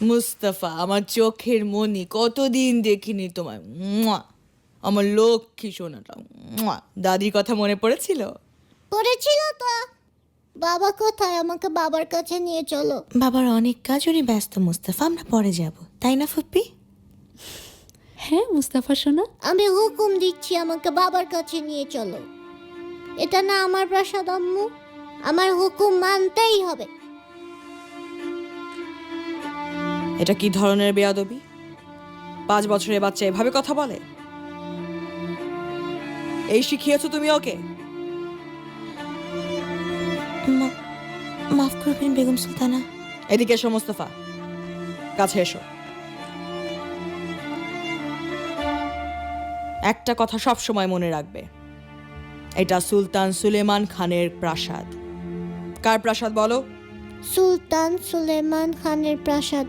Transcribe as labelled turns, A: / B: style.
A: মুস্তাফা, আমার চোখের মনি, কতদিন দেখিনি তোমায়। মুয়া! আমার লক্ষ্মী সোনাটা। মুয়া! দাদির কথা মনে পড়েছিল?
B: পড়েছিল তো। বাবা কোথায়? আমাকে বাবার কাছে নিয়ে চলো।
A: বাবার অনেক কাজ, উনি ব্যস্ত মুস্তাফা, আমরা পরে যাব, তাই না ফুপ্পি?
C: হ্যাঁ মুস্তাফা সোনা,
B: আমি হুকুম দিচ্ছি, আমাকে বাবার কাছে নিয়ে চলো। এটা না আমার প্রাসাদ আম্মু, আমার হুকুম মানতেই হবে।
A: এটা কি ধরনের বেয়াদবি? 5 বছরের বাচ্চা এভাবে কথা বলে? এই শিখিয়েছো তুমি ওকে?
D: মাফ করবেন বেগম সুলতানা।
A: এদিকে এসো মুস্তাফা, কাছে এসো। একটা কথা সব সময় মনে রাখবে, এটা সুলতান সুলেমান খানের প্রাসাদ। কার প্রাসাদ বলো?
B: সুলতান সুলেমান খানের প্রাসাদ।